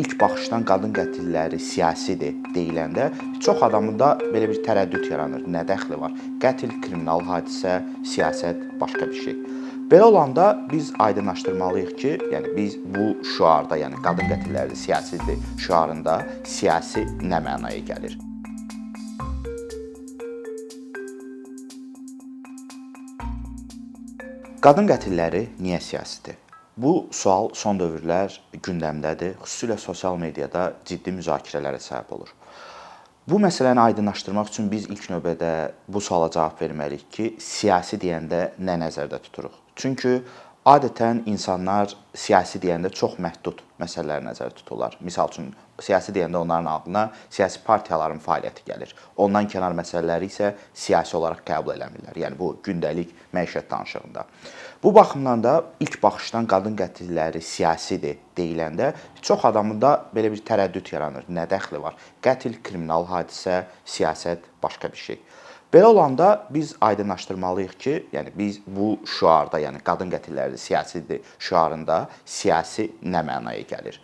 İlk baxışdan qadın qətilləri siyasidir deyiləndə çox adamında belə bir tərəddüd yaranır. Nə dəxli var? Qətl kriminal hadisə, siyasət başqa bir şey. Belə olanda biz aydınlaşdırmalıyıq ki, yəni biz bu şüarda, yəni qadın qətilləri siyasidir şüarında siyasi nə mənaya gəlir? Qadın qətilləri niyə siyasidir? Bu sual son dövrlər gündəmdədir. Xüsusilə sosial mediada ciddi müzakirələrə səbəb olur. Bu məsələni aydınlaşdırmaq üçün biz ilk növbədə bu suala cavab verməliyik ki, siyasi deyəndə nə nəzərdə tuturuq? Çünki adətən insanlar siyasi deyəndə çox məhdud məsələləri nəzərdə tuturlar. Misal üçün, siyasi deyəndə onların ağlına siyasi partiyaların fəaliyyəti gəlir. Ondan kənar məsələləri isə siyasi olaraq qəbul eləmirlər. Yəni bu gündəlik məişət danışığında. Bu baxımdan da ilk baxışdan qadın qətilləri siyasidir deyiləndə çox adamında belə bir tərəddüd yaranır. Nə dəxli var? Qətl kriminal hadisə, siyasət başqa bir şey. Belə olanda biz aydınlaşdırmalıyıq ki, yəni biz bu şüarda, yəni qadın qətilləri siyasidir şüarında siyasi nə mənaya gəlir?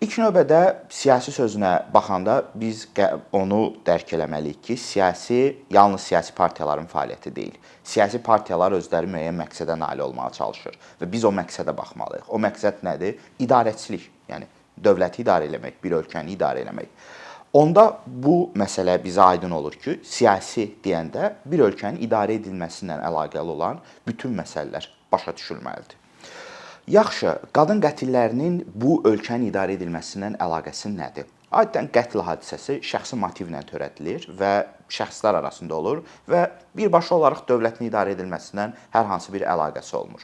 İlk növbədə siyasi sözünə baxanda biz onu dərk eləməliyik ki, siyasi yalnız siyasi partiyaların fəaliyyəti deyil. Siyasi partiyalar özləri müəyyən məqsədə nail olmağa çalışır və biz o məqsədə baxmalıyıq. O məqsəd nədir? İdarəçilik, yəni dövləti idarə etmək, bir ölkəni idarə etmək. Onda bu məsələ bizə aydın olur ki, siyasi deyəndə bir ölkənin idarə edilməsi ilə əlaqəli olan bütün məsələlər başa düşülməlidir. Yaxşı, qadın qətillərinin bu ölkənin idarə edilməsindən əlaqəsi nədir? Adətən qətl hadisəsi şəxsi motivlə törədilir və şəxslər arasında olur və birbaşa olaraq dövlətin idarə edilməsindən hər hansı bir əlaqəsi olmur.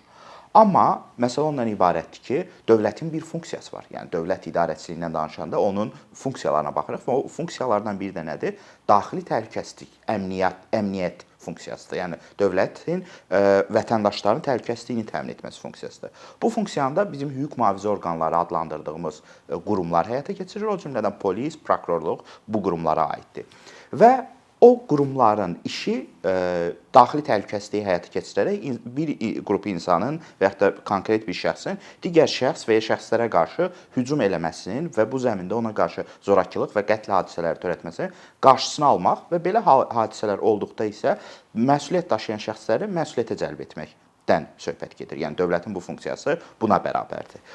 Amma məsələ ondan ibarətdir ki, dövlətin bir funksiyası var. Yəni dövlət idarəçiliyindən danışanda onun funksiyalarına baxırıq və o funksiyalardan biri də nədir? Daxili təhlükəsizlik, əmniyyət funksiyasıdır. Yəni dövlətin vətəndaşların təhlükəsizliyini təmin etməsi funksiyasıdır. Bu funksiyanı da bizim hüquq mühafizə orqanları adlandırdığımız qurumlar həyata keçirir. O cümlədən polis, prokurorluq bu qurumlara aiddir. Və o qurumların işi daxili təhlükəsizliyi həyata keçirərək bir qrup insanın və yaxud da konkret bir şəxsin digər şəxs və ya şəxslərə qarşı hücum eləməsinin və bu zəmində ona qarşı zorakılıq və qətl hadisələri törətməsinin qarşısını almaq və belə hadisələr olduqda isə məsuliyyət daşıyan şəxsləri məsuliyyətə cəlb etməkdən söhbət gedir. Yəni dövlətin bu funksiyası buna bərabərdir.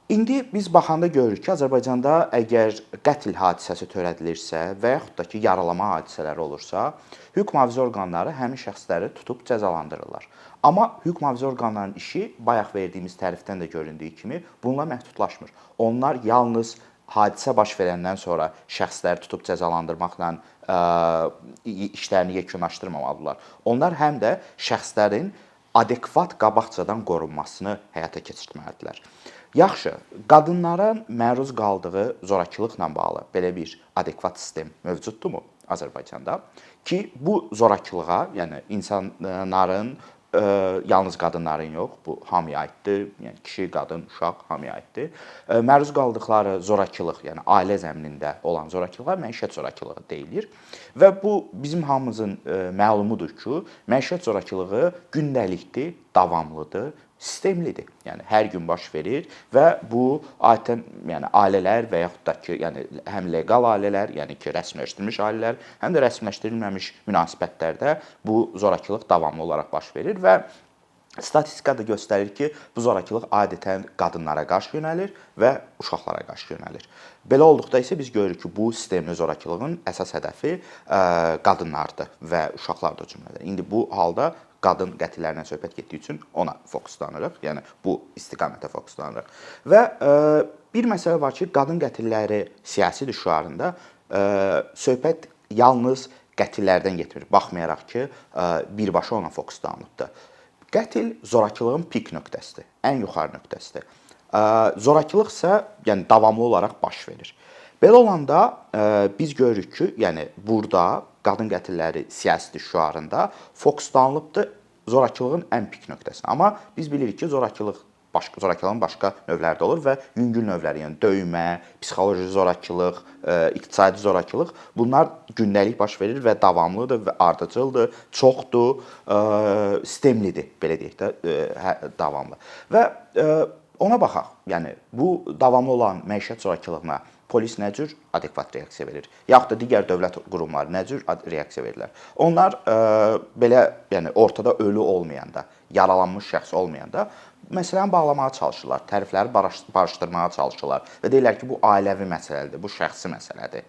İndi biz baxanda görürük ki, Azərbaycanda əgər qətl hadisəsi törədilirsə və yaxud da ki, yaralama hadisələri olursa, hüquq mühafizə orqanları həmin şəxsləri tutub cəzalandırırlar. Amma hüquq mühafizə orqanlarının işi bayaq verdiyimiz tərifdən də göründüyü kimi bununla məhdudlaşmır. Onlar yalnız hadisə baş verəndən sonra şəxsləri tutub cəzalandırmaqla işlərini yekunlaşdırmamalıdırlar. Onlar həm də şəxslərin adekvat qabaqcadan qorunmasını həyata keçirməlidirlər. Yaxşı, qadınların məruz qaldığı zorakılıqla bağlı belə bir adekvat sistem mövcuddurmu Azərbaycanda? Ki bu zorakılığa, yəni insanların yalnız qadınların yox, bu hamıya aiddir. Yəni kişi, qadın, uşaq hamıya aiddir. Məruz qaldıqları zorakılıq, yəni ailə zəminində olan zorakılığa məişət zorakılığı deyilir. Və bu bizim hamımızın məlumudur ki, məişət zorakılığı gündəlikdir, davamlıdır, sistemlidir. Yəni hər gün baş verir və bu adətən yəni ailələr və yaxud da ki, yəni həm leqal ailələr, yəni ki, rəsmiləşdirilmiş ailələr, həm də rəsmiləşdirilməmiş münasibətlərdə bu zorakılıq davamlı olaraq baş verir və statistika da göstərir ki, bu zorakılıq adətən qadınlara qarşı yönəlir və uşaqlara qarşı yönəlir. Belə olduqda isə biz görürük ki, bu sistemli zorakılığın əsas hədəfi qadınlardır və uşaqlar da cümlədən. İndi bu halda qadın qətillərindən söhbət getdiyi üçün ona fokuslanırıq. Yəni bu istiqamətə fokuslanırıq. Və bir məsələ var ki, qadın qətilləri siyasidir şüarında söhbət yalnız qətillərdən getmir. Baxmayaraq ki, birbaşa ona fokuslanılıbdır. Qətl zorakılığın pik nöqtəsidir, ən yuxarı nöqtəsidir. Zorakılıq isə yəni davamlı olaraq baş verir. Belə olanda biz görürük ki, yəni burada qadın qətilləri siyasidir şüarında fokuslanılıbdır zorakılığın ən pik nöqtəsinə. Amma biz bilirik ki, zorakılığın başqa növləri də olur və yüngül növləri, yəni döymə, psixoloji zorakılıq, iqtisadi zorakılıq bunlar gündəlik baş verir və davamlıdır və ardıcıldır, çoxdur, sistemlidir, belə deyək də, davamlı. Və Ona baxaq. Yəni bu davamlı olan məişət zorakılığına polis nə cür adekvat reaksiya verir? Yaxud da digər dövlət qurumları nə cür reaksiya verirlər? Onlar belə, yəni ortada ölü olmayanda, yaralanmış şəxs olmayanda məsələni bağlamağa çalışırlar, tərəfləri barışdırmağa çalışırlar və deyirlər ki, bu ailəvi məsələdir, bu şəxsi məsələdir.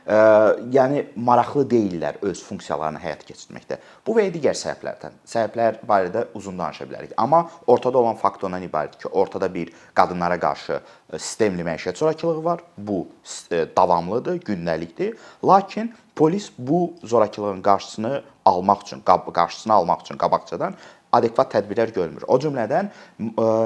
Yəni maraqlı deyillər öz funksiyalarını həyata keçirməkdə. Bu və ya digər səbəblər barədə uzun danışa bilərik. Amma ortada olan fakt ondan ibarətdir ki, ortada bir qadınlara qarşı sistemli məişət zorakılığı var. Bu davamlıdır, gündəlikdir. Lakin polis bu zorakılığın qarşısını almaq üçün, qabaqcadan adekvat tədbirlər görmür. O cümlədən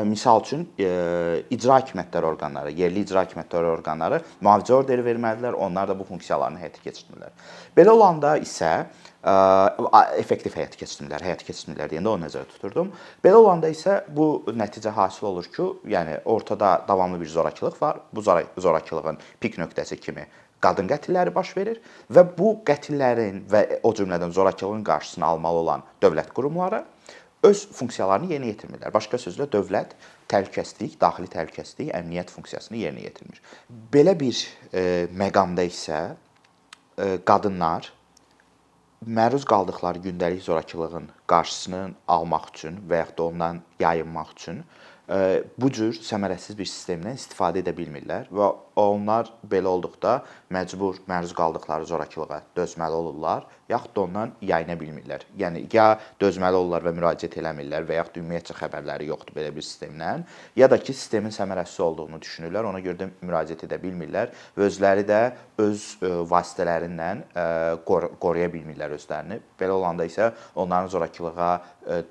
misal üçün icra hakimiyyətləri orqanları, yerli icra hakimiyyətləri orqanları mühafizə orderi verməlidirlər, onlar da bu funksiyalarını həyata keçirmirlər. Belə olanda isə effektiv həyata keçirmirlər deyəndə onu nəzərdə tuturdum. Belə olanda isə bu nəticə hasil olur ki, yəni ortada davamlı bir zorakılıq var. Bu zorakılığın pik nöqtəsi kimi qadın qətilləri baş verir və bu qətillərin və o cümlədən zorakılığın qarşısını almalı olan dövlət qurumları öz funksiyalarını yerinə yetirmirlər. Başqa sözlə dövlət təhlükəsizlik, daxili təhlükəsizlik, əmniyyət funksiyasını yerinə yetirmir. Belə bir məqamda isə qadınlar məruz qaldıqları gündəlik zorakılığın qarşısını almaq üçün və yaxud da ondan yayınmaq üçün bu cür səmərəsiz bir sistemdən istifadə edə bilmirlər və onlar belə olduqda məcbur məruz qaldıqları zorakılığa dözməli olurlar, yaxud da ondan yayına bilmirlər. Yəni ya dözməli olurlar və müraciət eləmirlər və yaxud da ümumiyyətcə xəbərləri yoxdur belə bir sistemdən, ya da ki, sistemin səmərəsiz olduğunu düşünürlər, ona görə də müraciət edə bilmirlər və özləri də öz vasitələrindən qoruya bilmirlər özlərini. Belə olanda isə onların zorakılığa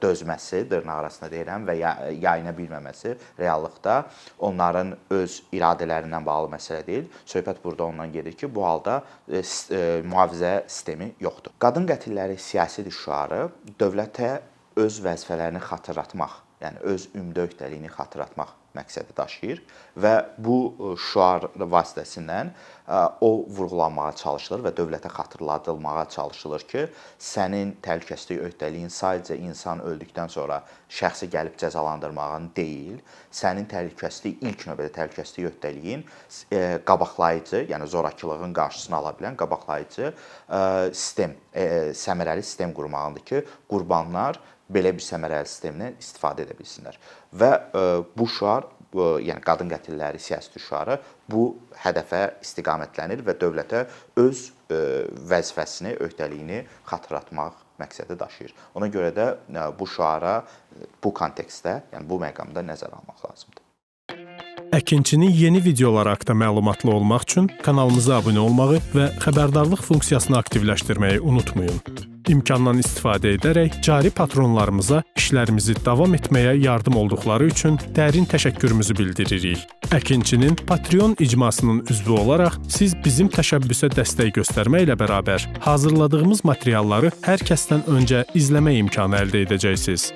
dözməsi, dırnaq arasında deyirəm, və yayına bilməməsi reallıqda onların öz iradələrindən bağlı məsələ deyil. Söhbət burada ondan gedir ki, bu halda mühafizə sistemi yoxdur. Qadın qətilləri siyasidir şüarı dövlətə öz vəzifələrini xatırlatmaq, yəni öz ümumi öhdəliyini xatırlatmaq məqsədi daşıyır və bu şüar vasitəsindən o vurğulanmağa çalışılır və dövlətə xatırladılmağa çalışılır ki, sənin təhlükəsizlik öhdəliyin sadəcə insan öldükdən sonra şəxsi gəlib cəzalandırmağın deyil, sənin təhlükəsizlik, ilk növbədə təhlükəsizlik öhdəliyin qabaqlayıcı, yəni zorakılığın qarşısını ala bilən qabaqlayıcı sistem, səmərəli sistem qurmağındır ki, qurbanlar belə bir səmərəli sistemdən istifadə edə bilsinlər. Və bu şüar, yəni qadın qətilləri siyasi şüarı bu hədəfə istiqamətlənir və dövlətə öz vəzifəsini, öhdəliyini xatırlatmaq məqsədi daşıyır. Ona görə də bu şüara bu kontekstdə, yəni bu məqamda nəzərə almaq lazımdır. Əkinçinin yeni videoları haqqında məlumatlı olmaq üçün kanalımıza abunə olmağı və xəbərdarlıq funksiyasını aktivləşdirməyi unutmayın. İmkandan istifadə edərək cari patronlarımıza işlərimizi davam etməyə yardım olduqları üçün dərin təşəkkürümüzü bildiririk. Əkinçinin Patreon icmasının üzvü olaraq siz bizim təşəbbüsə dəstək göstərməklə bərabər hazırladığımız materialları hər kəsdən öncə izləmə imkanı əldə edəcəksiniz.